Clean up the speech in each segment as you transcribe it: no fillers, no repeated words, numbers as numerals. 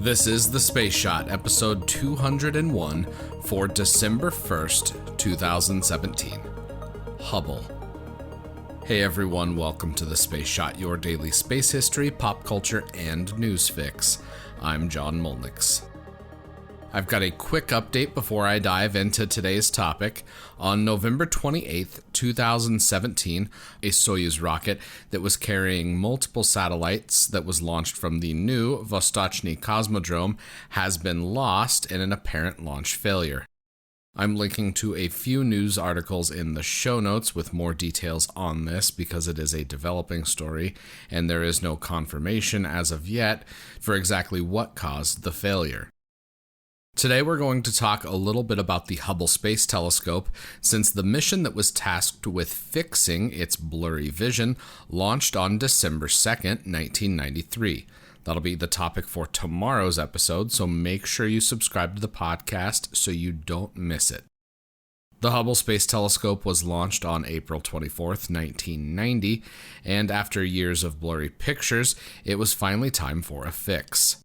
This is The Space Shot, episode 201 for December 1st, 2017. Hubble. Hey everyone, welcome to The Space Shot, your daily space history, pop culture, and news fix. I'm John Molnix. I've got a quick update before I dive into today's topic. On November 28th, 2017, a Soyuz rocket that was carrying multiple satellites that was launched from the new Vostochny Cosmodrome has been lost in an apparent launch failure. I'm linking to a few news articles in the show notes with more details on this because it is a developing story and there is no confirmation as of yet for exactly what caused the failure. Today we're going to talk a little bit about the Hubble Space Telescope, since the mission that was tasked with fixing its blurry vision launched on December 2nd, 1993. That'll be the topic for tomorrow's episode, so make sure you subscribe to the podcast so you don't miss it. The Hubble Space Telescope was launched on April 24th, 1990, and after years of blurry pictures, it was finally time for a fix.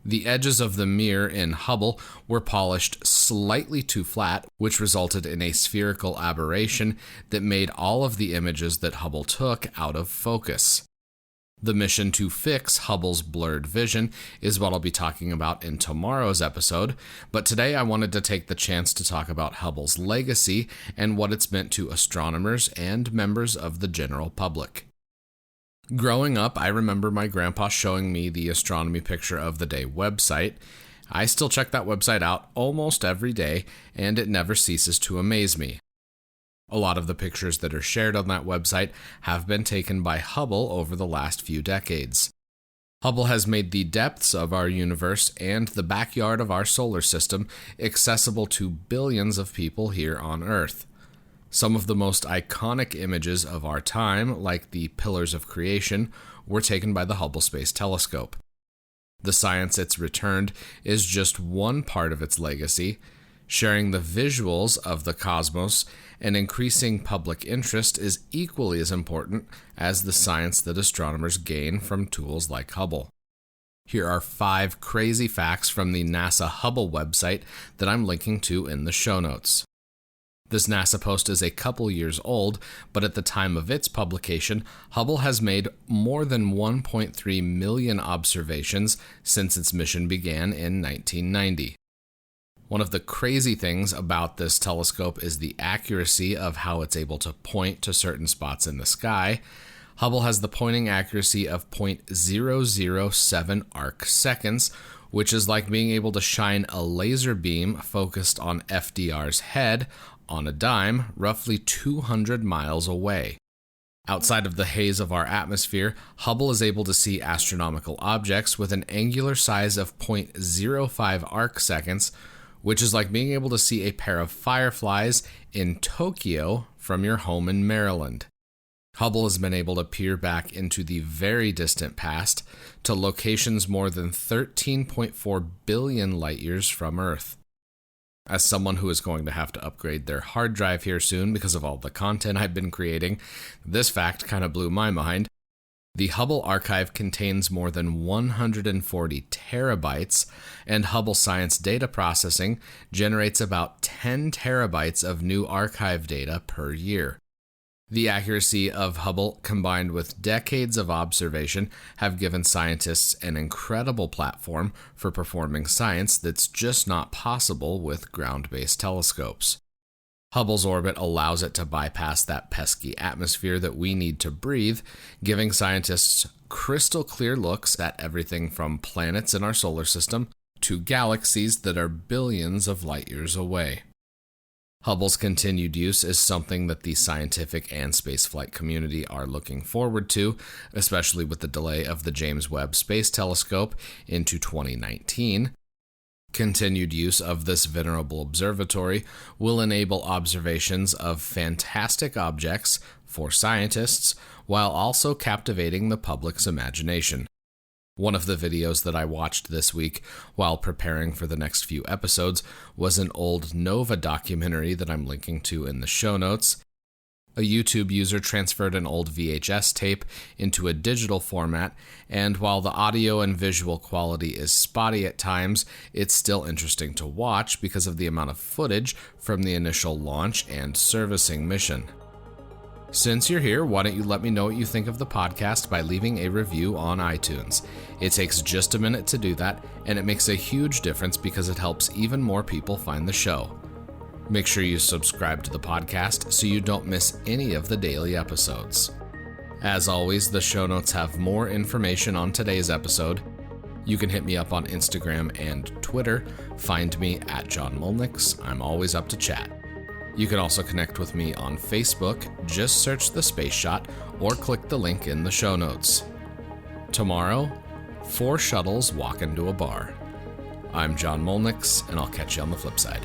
The edges of the mirror in Hubble were polished slightly too flat, which resulted in a spherical aberration that made all of the images that Hubble took out of focus. The mission to fix Hubble's blurred vision is what I'll be talking about in tomorrow's episode, but today I wanted to take the chance to talk about Hubble's legacy and what it's meant to astronomers and members of the general public. Growing up, I remember my grandpa showing me the Astronomy Picture of the Day website. I still check that website out almost every day, and it never ceases to amaze me. A lot of the pictures that are shared on that website have been taken by Hubble over the last few decades. Hubble has made the depths of our universe and the backyard of our solar system accessible to billions of people here on Earth. Some of the most iconic images of our time, like the Pillars of Creation, were taken by the Hubble Space Telescope. The science it's returned is just one part of its legacy. Sharing the visuals of the cosmos and increasing public interest is equally as important as the science that astronomers gain from tools like Hubble. Here are 5 crazy facts from the NASA Hubble website that I'm linking to in the show notes. This NASA post is a couple years old, but at the time of its publication, Hubble has made more than 1.3 million observations since its mission began in 1990. One of the crazy things about this telescope is the accuracy of how it's able to point to certain spots in the sky. Hubble has the pointing accuracy of 0.007 arc seconds, which is like being able to shine a laser beam focused on FDR's head on a dime, roughly 200 miles away. Outside of the haze of our atmosphere, Hubble is able to see astronomical objects with an angular size of 0.05 arc seconds, which is like being able to see a pair of fireflies in Tokyo from your home in Maryland. Hubble has been able to peer back into the very distant past to locations more than 13.4 billion light years from Earth. As someone who is going to have to upgrade their hard drive here soon because of all the content I've been creating, this fact kind of blew my mind. The Hubble archive contains more than 140 terabytes, and Hubble Science Data Processing generates about 10 terabytes of new archive data per year. The accuracy of Hubble, combined with decades of observation, have given scientists an incredible platform for performing science that's just not possible with ground-based telescopes. Hubble's orbit allows it to bypass that pesky atmosphere that we need to breathe, giving scientists crystal clear looks at everything from planets in our solar system to galaxies that are billions of light years away. Hubble's continued use is something that the scientific and spaceflight community are looking forward to, especially with the delay of the James Webb Space Telescope into 2019. Continued use of this venerable observatory will enable observations of fantastic objects for scientists while also captivating the public's imagination. One of the videos that I watched this week while preparing for the next few episodes was an old NOVA documentary that I'm linking to in the show notes. A YouTube user transferred an old VHS tape into a digital format, and while the audio and visual quality is spotty at times, it's still interesting to watch because of the amount of footage from the initial launch and servicing mission. Since you're here, why don't you let me know what you think of the podcast by leaving a review on iTunes. It takes just a minute to do that, and it makes a huge difference because it helps even more people find the show. Make sure you subscribe to the podcast so you don't miss any of the daily episodes. As always, the show notes have more information on today's episode. You can hit me up on Instagram and Twitter. Find me at John Molnix. I'm always up to chat. You can also connect with me on Facebook. Just search The Space Shot or click the link in the show notes. Tomorrow, 4 shuttles walk into a bar. I'm John Molnix, and I'll catch you on the flip side.